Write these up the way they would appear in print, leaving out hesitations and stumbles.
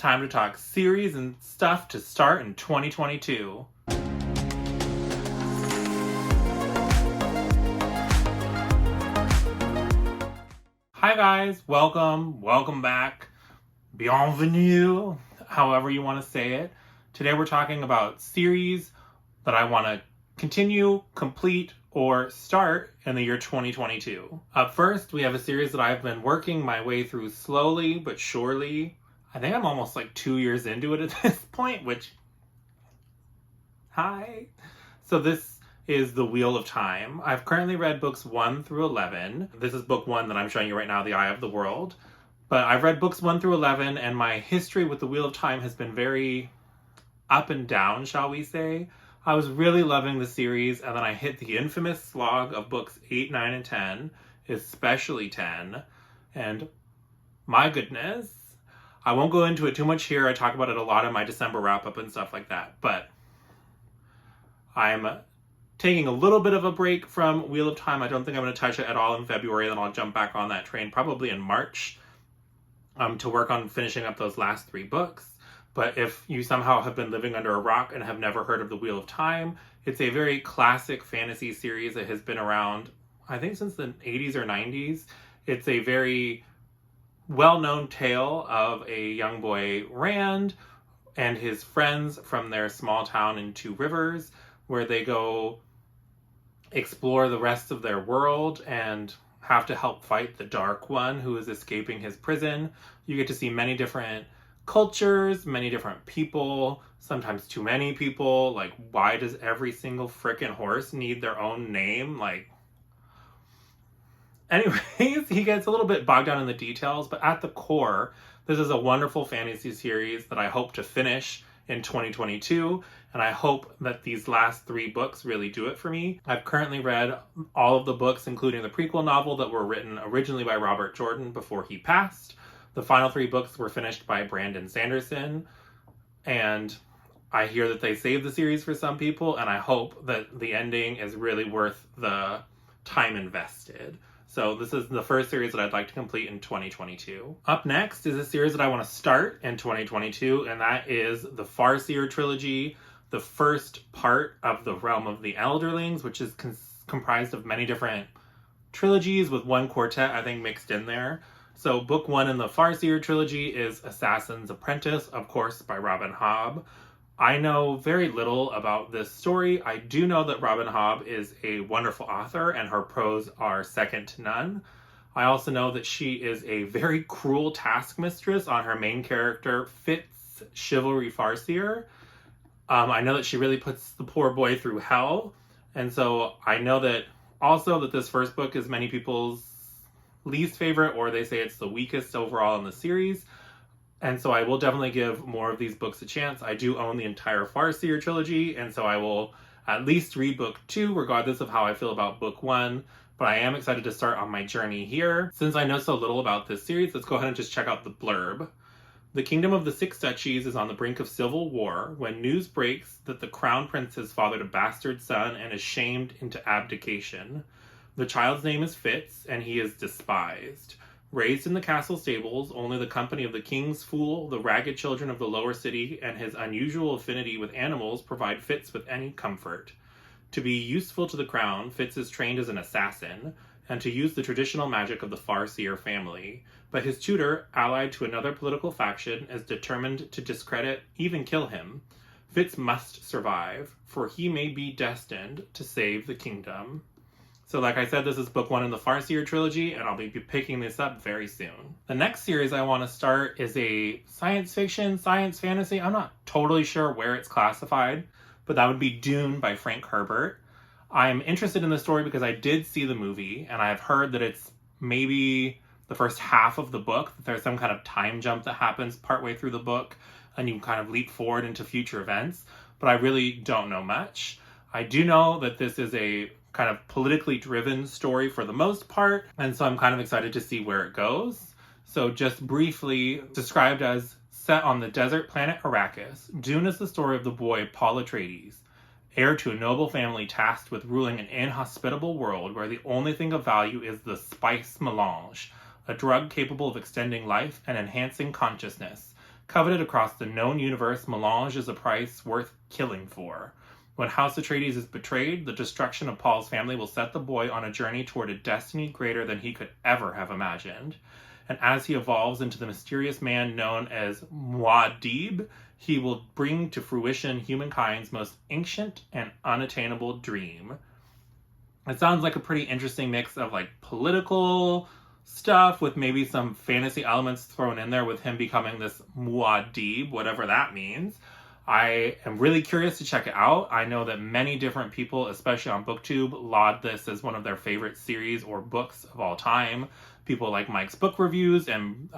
Time to talk series and stuff to start in 2022. Hi guys, welcome back, bienvenue, however you want to say it. Today we're talking about series that I want to continue, complete, or start in the year 2022. Up first, we have a series that I've been working my way through slowly but surely. I think I'm almost like 2 years into it at this point, which, hi. So this is The Wheel of Time. I've currently read books 1 through 11. This is book 1 that I'm showing you right now, The Eye of the World. But I've read books 1 through 11, and my history with The Wheel of Time has been very up and down, shall we say. I was really loving the series, and then I hit the infamous slog of books 8, 9, and 10, especially 10. And my goodness, I won't go into it too much here. I talk about it a lot in my December wrap-up and stuff like that. But I'm taking a little bit of a break from Wheel of Time. I don't think I'm going to touch it at all in February. Then I'll jump back on that train probably in March to work on finishing up those last 3 books. But if you somehow have been living under a rock and have never heard of The Wheel of Time, it's a very classic fantasy series that has been around, I think, since the 80s or 90s. It's a very well-known tale of a young boy, Rand, and his friends from their small town in Two Rivers, where they go explore the rest of their world and have to help fight the Dark One who is escaping his prison. You get to see many different cultures, many different people, sometimes too many people. Like, why does every single frickin' horse need their own name? Like, anyways, he gets a little bit bogged down in the details, but at the core, this is a wonderful fantasy series that I hope to finish in 2022, and I hope that these last 3 books really do it for me. I've currently read all of the books, including the prequel novel that were written originally by Robert Jordan before he passed. The final 3 books were finished by Brandon Sanderson, and I hear that they saved the series for some people, and I hope that the ending is really worth the time invested. So this is the first series that I'd like to complete in 2022. Up next is a series that I want to start in 2022, and that is the Farseer Trilogy, the first part of the Realm of the Elderlings, which is comprised of many different trilogies with one quartet, I think, mixed in there. So book 1 in the Farseer Trilogy is Assassin's Apprentice, of course, by Robin Hobb. I know very little about this story. I do know that Robin Hobb is a wonderful author and her prose are second to none. I also know that she is a very cruel taskmistress on her main character, Fitz Chivalry Farseer. I know that she really puts the poor boy through hell. And so I know that also that this first book is many people's least favorite, or they say it's the weakest overall in the series. And so I will definitely give more of these books a chance. I do own the entire Farseer trilogy, and so I will at least read book 2, regardless of how I feel about book 1. But I am excited to start on my journey here. Since I know so little about this series, let's go ahead and just check out the blurb. The kingdom of the 6 duchies is on the brink of civil war when news breaks that the crown prince has fathered a bastard son and is shamed into abdication. The child's name is Fitz, and he is despised. Raised in the castle stables, only the company of the king's fool, the ragged children of the lower city, and his unusual affinity with animals provide Fitz with any comfort. To be useful to the crown, Fitz is trained as an assassin, and to use the traditional magic of the Farseer family. But his tutor, allied to another political faction, is determined to discredit, even kill him. Fitz must survive, for he may be destined to save the kingdom. So like I said, this is book 1 in the Farseer Trilogy, and I'll be picking this up very soon. The next series I want to start is a science fiction, science fantasy. I'm not totally sure where it's classified, but that would be Dune by Frank Herbert. I'm interested in the story because I did see the movie, and I've heard that it's maybe the first half of the book, that there's some kind of time jump that happens partway through the book, and you kind of leap forward into future events, but I really don't know much. I do know that this is a kind of politically driven story for the most part, and so I'm kind of excited to see where it goes. So just briefly, described as set on the desert planet Arrakis, Dune is the story of the boy Paul Atreides, heir to a noble family tasked with ruling an inhospitable world where the only thing of value is the spice melange, a drug capable of extending life and enhancing consciousness, Coveted across the known universe, melange is a price worth killing for. When House Atreides is betrayed, the destruction of Paul's family will set the boy on a journey toward a destiny greater than he could ever have imagined. And as he evolves into the mysterious man known as Muad'Dib, he will bring to fruition humankind's most ancient and unattainable dream. It sounds like a pretty interesting mix of like political stuff with maybe some fantasy elements thrown in there with him becoming this Muad'Dib, whatever that means. I am really curious to check it out. I know that many different people, especially on BookTube, laud this as one of their favorite series or books of all time. People like Mike's Book Reviews and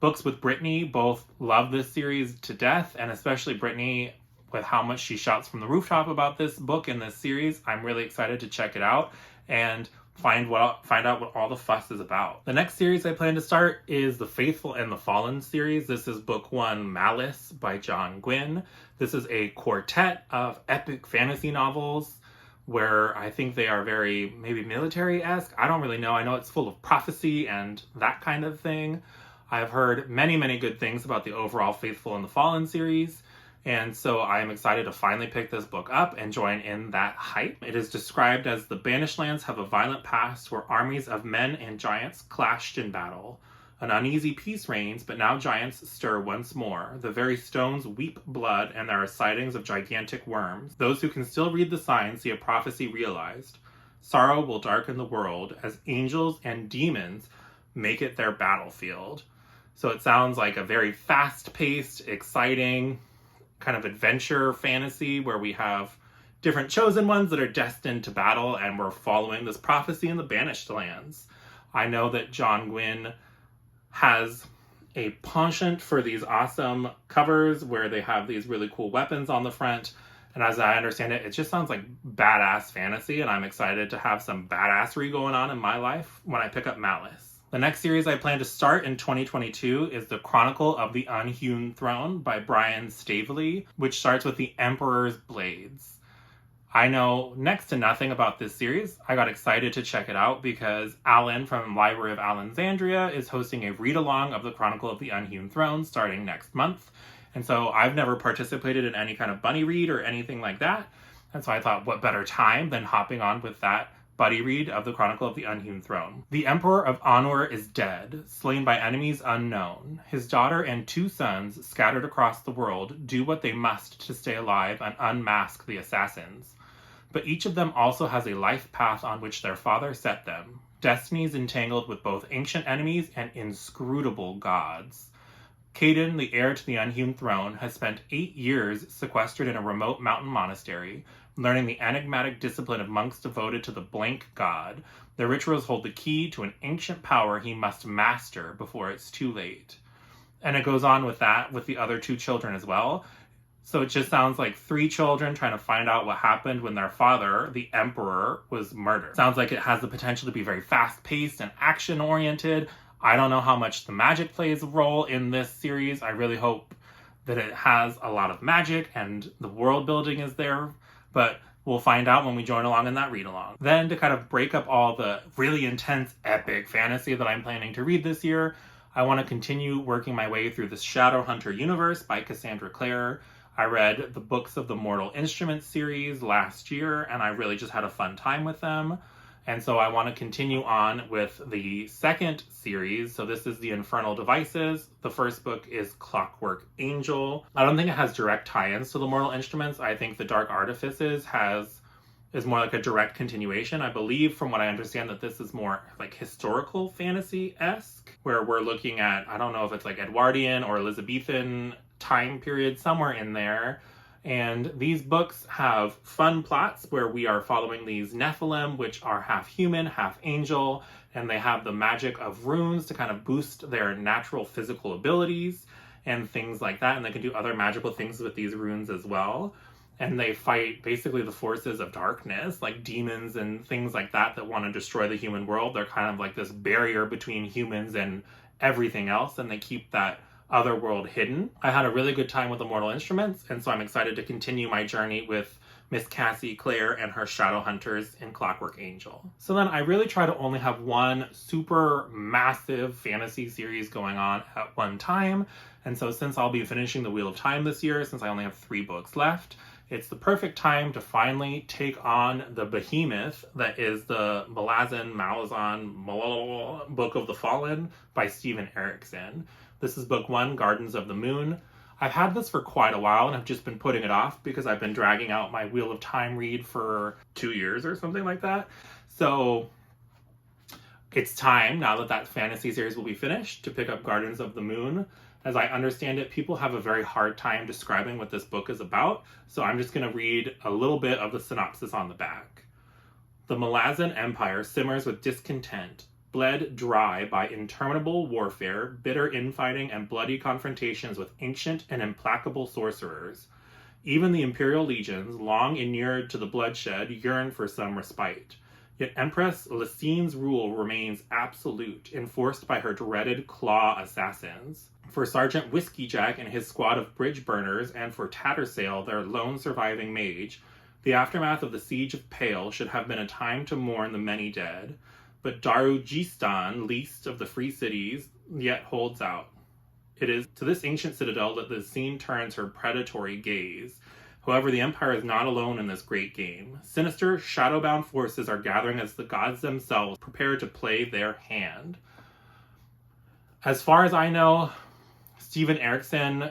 Books with Brittany both love this series to death, and especially Brittany with how much she shouts from the rooftop about this book and this series. I'm really excited to check it out and find out what all the fuss is about. The next series I plan to start is The Faithful and the Fallen series. This is book 1, Malice by John Gwynne. This is a quartet of epic fantasy novels where I think they are very maybe military-esque. I don't really know. I know it's full of prophecy and that kind of thing. I've heard many, many good things about the overall Faithful and the Fallen series. And so I'm excited to finally pick this book up and join in that hype. It is described as the Banished Lands have a violent past where armies of men and giants clashed in battle. An uneasy peace reigns, but now giants stir once more. The very stones weep blood, and there are sightings of gigantic worms. Those who can still read the signs see a prophecy realized. Sorrow will darken the world as angels and demons make it their battlefield. So it sounds like a very fast-paced, exciting kind of adventure fantasy where we have different chosen ones that are destined to battle, and we're following this prophecy in the Banished Lands. I know that John Gwynne has a penchant for these awesome covers where they have these really cool weapons on the front, and as I understand it, it just sounds like badass fantasy, and I'm excited to have some badassery going on in my life when I pick up Malice. The next series I plan to start in 2022 is The Chronicle of the Unhewn Throne by Brian Staveley, which starts with the Emperor's Blades. I know next to nothing about this series. I got excited to check it out because Alan from Library of Alexandria is hosting a read-along of The Chronicle of the Unhewn Throne starting next month. And so I've never participated in any kind of bunny read or anything like that. And so I thought, what better time than hopping on with that buddy read of The Chronicle of the Unhewn Throne. The Emperor of Anur is dead, slain by enemies unknown. His daughter and 2 sons, scattered across the world, do what they must to stay alive and unmask the assassins. But each of them also has a life path on which their father set them, destinies entangled with both ancient enemies and inscrutable gods. Caden, the heir to the Unhewn Throne, has spent 8 years sequestered in a remote mountain monastery, learning the enigmatic discipline of monks devoted to the blank god. Their rituals hold the key to an ancient power he must master before it's too late. And it goes on with that with the other 2 children as well. So it just sounds like 3 children trying to find out what happened when their father, the Emperor, was murdered. Sounds like it has the potential to be very fast-paced and action-oriented. I don't know how much the magic plays a role in this series. I really hope that it has a lot of magic and the world building is there, but we'll find out when we join along in that read-along. Then to kind of break up all the really intense, epic fantasy that I'm planning to read this year, I want to continue working my way through the Shadowhunter universe by Cassandra Clare. I read the Books of the Mortal Instruments series last year, and I really just had a fun time with them. And so I want to continue on with the second series. So this is the Infernal Devices. The first book is Clockwork Angel. I don't think it has direct tie-ins to the Mortal Instruments. I think the Dark Artifices is more like a direct continuation. I believe, from what I understand, that this is more like historical fantasy-esque, where we're looking at, I don't know if it's like Edwardian or Elizabethan time period, somewhere in there. And these books have fun plots where we are following these Nephilim, which are half human, half angel, and they have the magic of runes to kind of boost their natural physical abilities and things like that. And they can do other magical things with these runes as well. And they fight basically the forces of darkness, like demons and things like that want to destroy the human world. They're kind of like this barrier between humans and everything else, and they keep that other world hidden. I had a really good time with the Mortal Instruments, and so I'm excited to continue my journey with Miss Cassie, Clare, and her shadow hunters in Clockwork Angel. So then I really try to only have one super massive fantasy series going on at one time. And so since I'll be finishing the Wheel of Time this year, since I only have 3 books left, it's the perfect time to finally take on the behemoth that is the Malazan Book of the Fallen by Steven Erikson. This is book 1, Gardens of the Moon. I've had this for quite a while and have just been putting it off because I've been dragging out my Wheel of Time read for 2 years or something like that. So it's time, now that that fantasy series will be finished, to pick up Gardens of the Moon. As I understand it, people have a very hard time describing what this book is about, so I'm just going to read a little bit of the synopsis on the back. The Malazan Empire simmers with discontent, bled dry by interminable warfare, bitter infighting, and bloody confrontations with ancient and implacable sorcerers. Even the imperial legions, long inured to the bloodshed, yearn for some respite. Yet Empress Lysine's rule remains absolute, enforced by her dreaded claw assassins. For Sergeant Whiskeyjack and his squad of bridge burners, and for Tattersail, their lone surviving mage, the aftermath of the Siege of Pale should have been a time to mourn the many dead. But Darujistan, least of the free cities, yet holds out. It is to this ancient citadel that the scene turns her predatory gaze. However, the Empire is not alone in this great game. Sinister, shadowbound forces are gathering as the gods themselves prepare to play their hand. As far as I know, Steven Erikson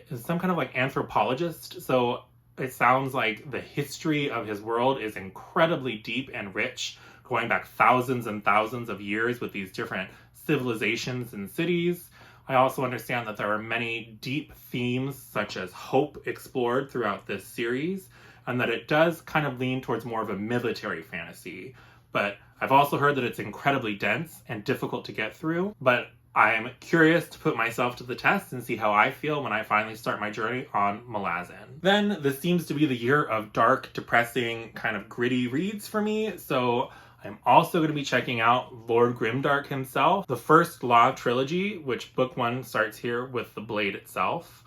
is some kind of like anthropologist, so it sounds like the history of his world is incredibly deep and rich, going back thousands and thousands of years with these different civilizations and cities. I also understand that there are many deep themes such as hope explored throughout this series, and that it does kind of lean towards more of a military fantasy. But I've also heard that it's incredibly dense and difficult to get through, but I'm curious to put myself to the test and see how I feel when I finally start my journey on Malazan. Then this seems to be the year of dark, depressing, kind of gritty reads for me, so I'm also going to be checking out Lord Grimdark himself, the first Law Trilogy, which book 1 starts here with the blade itself.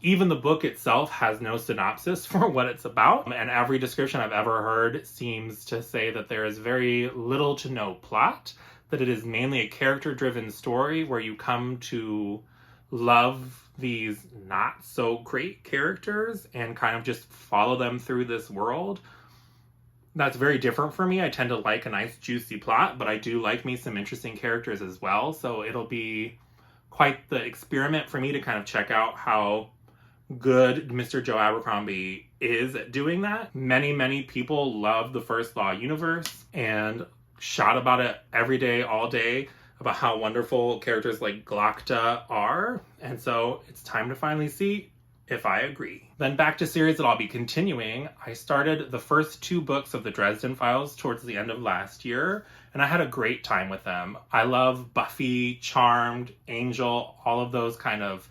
Even the book itself has no synopsis for what it's about, and every description I've ever heard seems to say that there is very little to no plot, that it is mainly a character-driven story where you come to love these not so great characters and kind of just follow them through this world. That's very different for me. I tend to like a nice juicy plot, but I do like me some interesting characters as well. So it'll be quite the experiment for me to kind of check out how good Mr. Joe Abercrombie is at doing that. Many people love the first Law universe and shout about it every day, all day, about how wonderful characters like Glokta are. And so it's time to finally see if I agree. Then back to series that I'll be continuing. I started the first 2 books of the Dresden Files towards the end of last year, and I had a great time with them. I love Buffy, Charmed, Angel, all of those kind of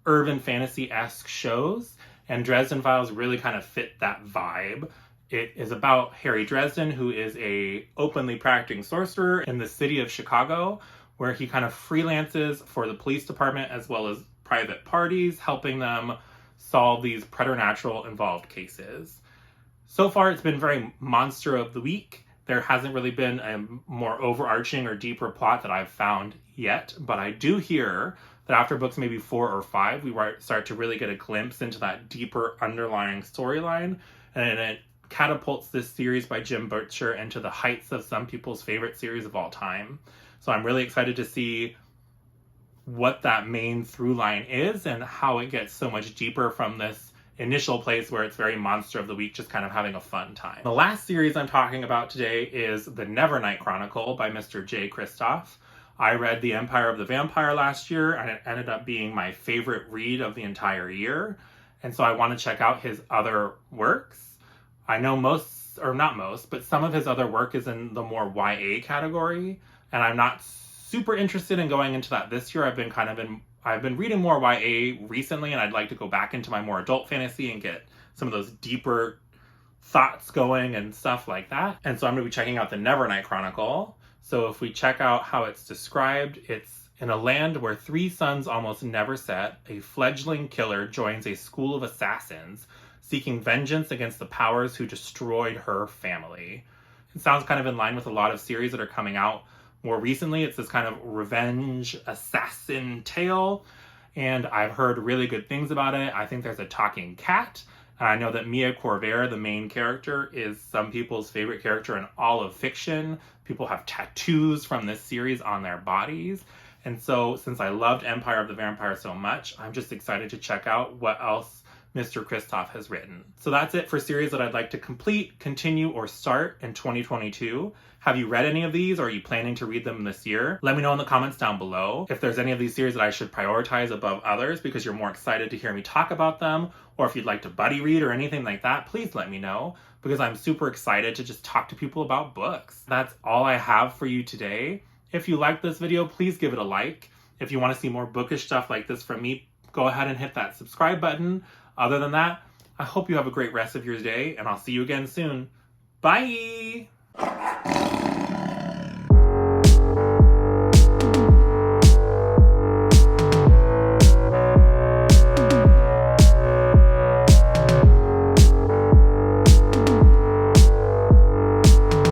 urban fantasy-esque shows, and Dresden Files really kind of fit that vibe. It is about Harry Dresden, who is a openly practicing sorcerer in the city of Chicago, where he kind of freelances for the police department as well as private parties, helping them solve these preternatural involved cases. So far, it's been very monster of the week. There hasn't really been a more overarching or deeper plot that I've found yet, but I do hear that after books maybe 4 or 5, we start to really get a glimpse into that deeper underlying storyline, and it catapults this series by Jim Butcher into the heights of some people's favorite series of all time. So I'm really excited to see what that main through line is and how it gets so much deeper from this initial place where it's very monster of the week, just kind of having a fun time. The last series I'm talking about today is the Nevernight Chronicle by Mr. J. Kristoff. I read The Empire of the Vampire last year, and it ended up being my favorite read of the entire year. And so I want to check out his other works. I know most, or not most, but some of his other work is in the more YA category, and I'm not super interested in going into that this year. I've been reading more YA recently, and I'd like to go back into my more adult fantasy and get some of those deeper thoughts going and stuff like that. And so I'm going to be checking out the Nevernight Chronicle. So if we check out how it's described, it's in a land where 3 suns almost never set, a fledgling killer joins a school of assassins seeking vengeance against the powers who destroyed her family. It sounds kind of in line with a lot of series that are coming out more recently. It's this kind of revenge assassin tale, and I've heard really good things about it. I think there's a talking cat, and I know that Mia Corvair, the main character, is some people's favorite character in all of fiction. People have tattoos from this series on their bodies. And so, since I loved Empire of the Vampire so much, I'm just excited to check out what else Mr. Kristoff has written. So that's it for series that I'd like to complete, continue, or start in 2022. Have you read any of these, or are you planning to read them this year? Let me know in the comments down below if there's any of these series that I should prioritize above others because you're more excited to hear me talk about them, or if you'd like to buddy read or anything like that, please let me know because I'm super excited to just talk to people about books. That's all I have for you today. If you liked this video, please give it a like. If you want to see more bookish stuff like this from me, go ahead and hit that subscribe button. Other than that, I hope you have a great rest of your day, and I'll see you again soon. Bye!